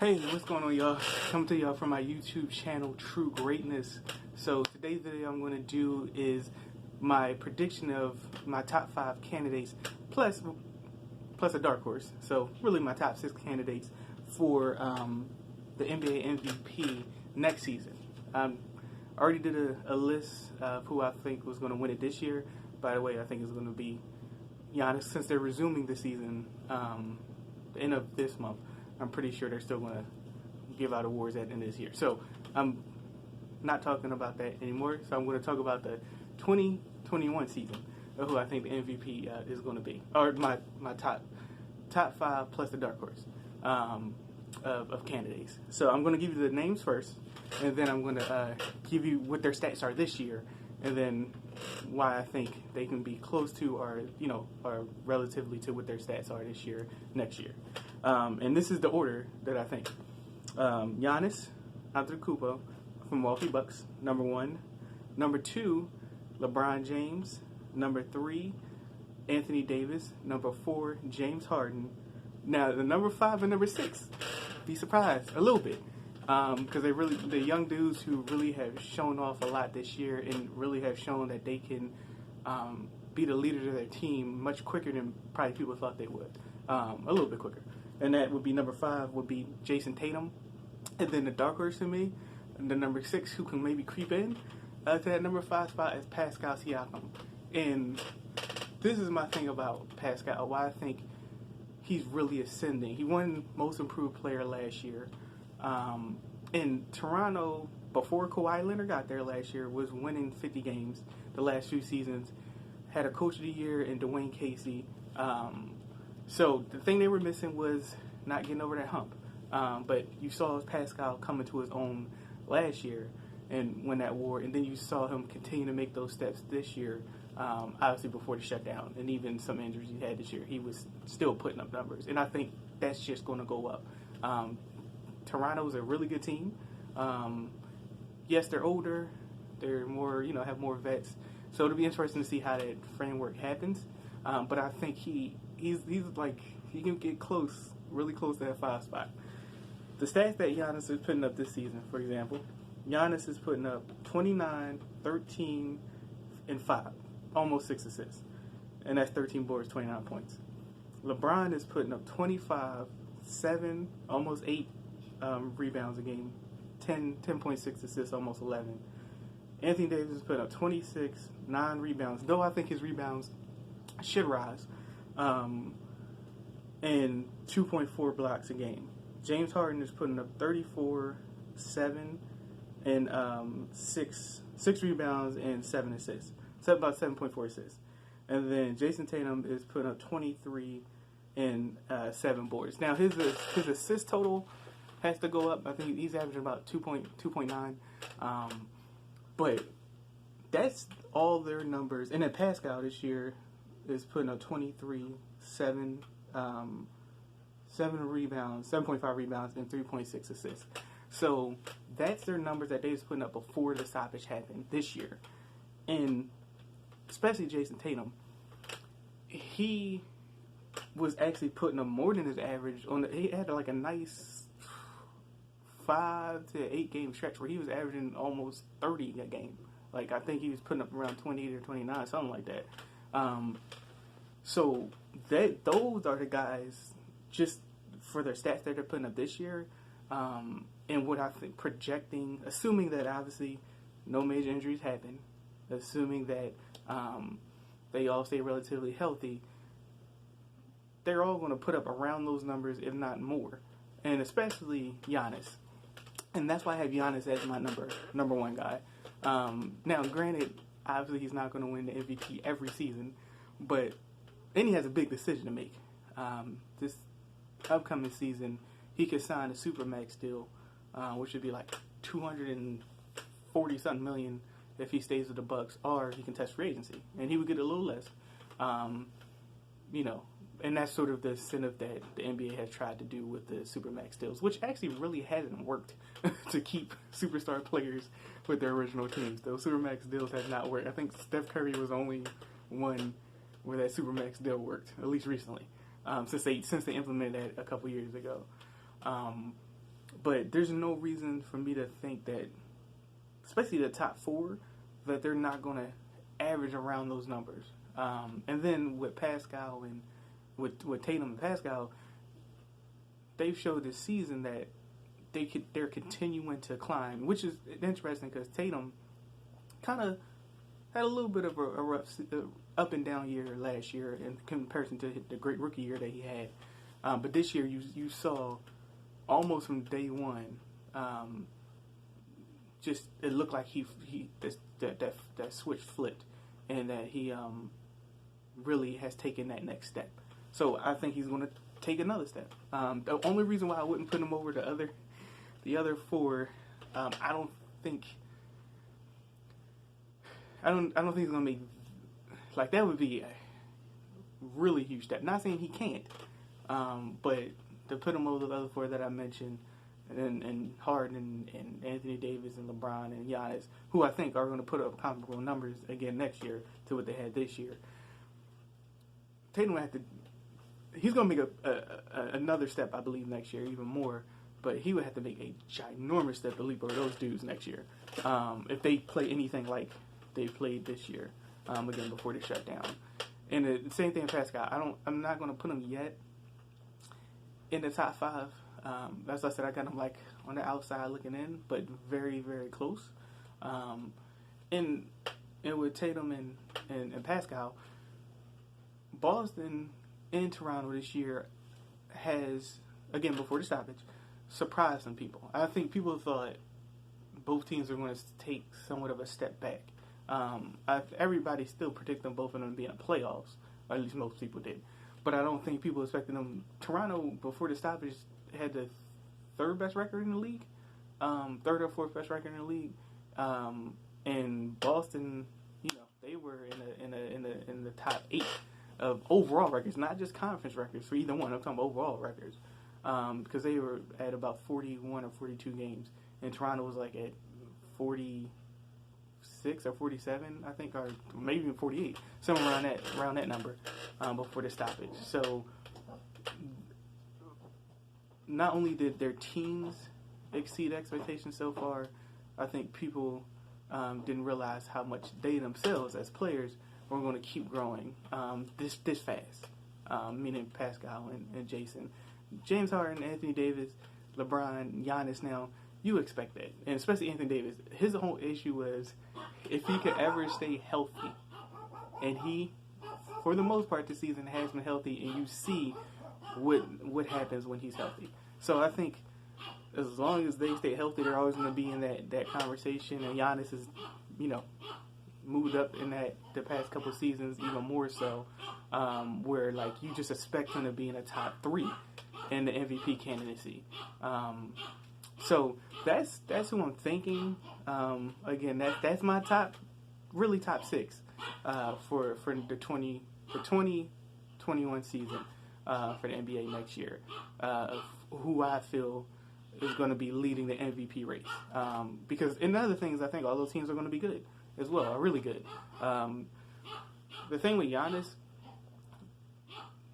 Hey, what's going on, y'all? Coming to y'all from my YouTube channel, True Greatness. So today's video I'm going to do is my prediction of my top 5 candidates, plus a dark horse. So really my top 6 candidates for the NBA MVP next season. I already did a list of who I think was going to win it this year. By the way, I think it's going to be Giannis, since they're resuming the season the end of this month. I'm pretty sure they're still going to give out awards at the end of this year. So I'm not talking about that anymore. So I'm going to talk about the 2021 season of who I think the MVP is going to be, or my top 5 plus the dark horse of candidates. So I'm going to give you the names first, and then I'm going to give you what their stats are this year, and then why I think they can be close to or relatively to what their stats are this year, next year. And this is the order that I think. Giannis Antetokounmpo from Milwaukee Bucks, number 1. Number 2, LeBron James. Number 3, Anthony Davis. Number 4, James Harden. Now, the number 5 and number 6, be surprised a little bit. Because the young dudes who really have shown off a lot this year and really have shown that they can be the leaders of their team much quicker than probably people thought they would. A little bit quicker. And that would be number 5 would be Jason Tatum. And then the dark horse to me, and the number 6 who can maybe creep in to that number 5 spot is Pascal Siakam. And this is my thing about Pascal, why I think he's really ascending. He won Most Improved Player last year. And Toronto, before Kawhi Leonard got there last year, was winning 50 games the last few seasons. Had a Coach of the Year in Dwayne Casey. So the thing they were missing was not getting over that hump. But you saw Pascal come into his own last year and win that award. And then you saw him continue to make those steps this year, obviously before the shutdown. And even some injuries he had this year, he was still putting up numbers. And I think that's just going to go up. Toronto's a really good team. Yes, they're older. They're more, have more vets. So it'll be interesting to see how that framework happens. But I think he's like, he can get close, really close to that 5 spot. The stats that Giannis is putting up this season, for example, Giannis is putting up 29, 13, and 5, almost 6 assists. And that's 13 boards, 29 points. LeBron is putting up 25, 7, almost 8 rebounds a game, 10.6 assists, almost 11. Anthony Davis is putting up 26, 9 rebounds, though I think his rebounds should rise, and 2.4 blocks a game. James Harden is putting up 34, 7, and 6 rebounds and 7 assists. So about 7.4 assists. And then Jason Tatum is putting up 23 and 7 boards. Now his assist total has to go up. I think he's averaging about 2.9. But that's all their numbers. And then Pascal this year is putting up 23, 7 rebounds, 7.5 rebounds, and 3.6 assists. So that's their numbers that they was putting up before the stoppage happened this year. And especially Jason Tatum, he was actually putting up more than his average. He had like a nice 5 to 8 game stretch where he was averaging almost 30 a game. Like I think he was putting up around 28 or 29, something like that. So those are the guys just for their stats that they're putting up this year, and what I think projecting, assuming that obviously no major injuries happen, assuming that they all stay relatively healthy, they're all going to put up around those numbers, if not more, and especially Giannis. And that's why I have Giannis as my number 1 guy. Now, granted, obviously he's not going to win the MVP every season, but then he has a big decision to make. This upcoming season, he could sign a Supermax deal, which would be like $240-something million if he stays with the Bucks, or he can test free agency, and he would get a little less. And that's sort of the incentive that the NBA has tried to do with the Supermax deals, which actually really hasn't worked to keep superstar players with their original teams. Those Supermax deals have not worked. I think Steph Curry was only one where that Supermax deal worked, at least recently, since they implemented that a couple years ago. But there's no reason for me to think that, especially the top four, that they're not going to average around those numbers. And then with Pascal and with Tatum and Pascal, they've showed this season that they're continuing to climb, which is interesting because Tatum kind of had a little bit of a rough up and down year last year in comparison to the great rookie year that he had. But this year you saw almost from day one, just it looked like that switch flipped, and that he really has taken that next step. So I think he's going to take another step. The only reason why I wouldn't put him over the other four, I don't think he's going to make, like, that would be a really huge step. Not saying he can't, but to put him over the other four that I mentioned, and Harden and Anthony Davis and LeBron and Giannis, who I think are going to put up comparable numbers again next year to what they had this year. Tatum would have to. He's going to make another step, I believe, next year, even more. But he would have to make a ginormous step to leap over those dudes next year, if they play anything like they played this year, again before they shut down. And the same thing with Pascal. I'm not going to put him yet in the top five. As I said, I got him like on the outside looking in, but very, very close. And with Tatum and Pascal, Boston and Toronto this year has, again before the stoppage, surprised some people. I think people thought both teams are going to take somewhat of a step back. Everybody still predicted them both of them being in playoffs, or at least most people did. But I don't think people expected them. Toronto, before the stoppage, had the third best record in the league, third or fourth best record in the league, and Boston, they were in the top 8 of overall records, not just conference records for either one. I'm talking about overall records, because they were at about 41 or 42 games, and Toronto was like at 46 or 47, I think, or maybe even 48, somewhere around that number, before the stoppage. So not only did their teams exceed expectations so far, I think people didn't realize how much they themselves as players were going to keep growing this fast, meaning Pascal and Jason. James Harden, Anthony Davis, LeBron, Giannis now, you expect that. And especially Anthony Davis. His whole issue was if he could ever stay healthy. And he, for the most part this season, has been healthy, and you see what happens when he's healthy. So I think as long as they stay healthy, they're always going to be in that conversation. And Giannis has, moved up in the past couple seasons even more so, where like you just expect him to be in the top 3 in the MVP candidacy. So that's who I'm thinking. Again, that's my top 6 for the 2021 season for the NBA next year, of who I feel is going to be leading the MVP race. Because in other things, I think all those teams are going to be good as well, are really good. The thing with Giannis,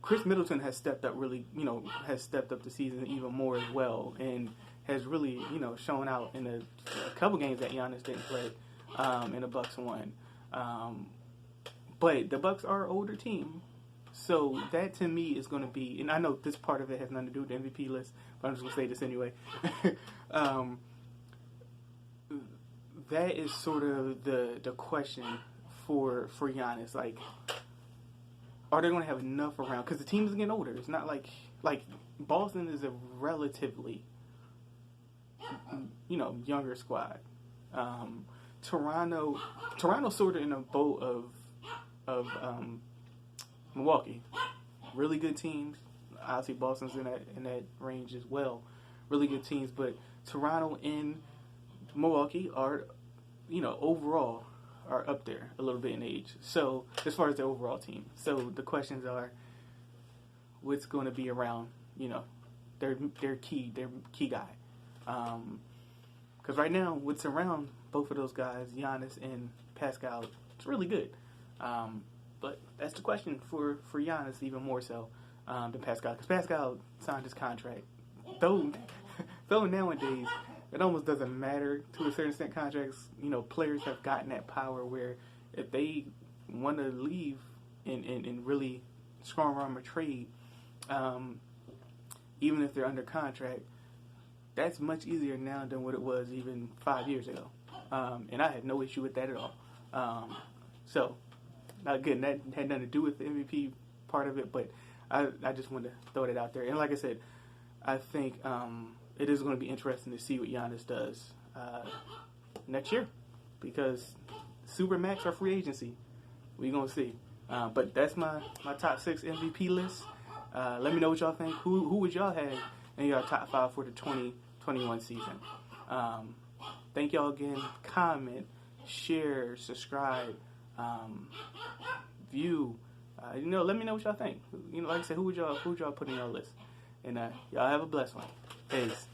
Chris Middleton has stepped up has stepped up the season even more as well, and has really, shown out in a couple games that Giannis didn't play, and the Bucks won. But the Bucks are an older team, so that to me is going to be, and I know this part of it has nothing to do with the MVP list, but I'm just going to say this anyway. That is sort of the question for Giannis. Like, are they going to have enough around? Because the team is getting older. It's not like Boston is a relatively, younger squad. Toronto's sort of in a boat of Milwaukee. Really good teams. Obviously, Boston's in that range as well. Really good teams, but Toronto and Milwaukee are, overall are up there a little bit in age. So as far as the overall team, so the questions are, what's going to be around, their key guy. Because right now, what's around both of those guys, Giannis and Pascal, it's really good. But that's the question for Giannis even more so than Pascal. Because Pascal signed his contract. Though So nowadays, it almost doesn't matter to a certain extent. Contracts, players have gotten that power where if they want to leave and really strong arm a trade, even if they're under contract, that's much easier now than what it was even 5 years ago. And I had no issue with that at all. So, again, that had nothing to do with the MVP part of it, but I just wanted to throw that out there. And like I said, I think it is going to be interesting to see what Giannis does next year, because Supermax or free agency, we're going to see. But that's my top 6 MVP list. Let me know what y'all think. Who would y'all have in your top 5 for the 2021 season? Thank y'all again. Comment, share, subscribe, view. Let me know what y'all think. Like I said, who would y'all put in your list? And y'all have a blessed one. Peace.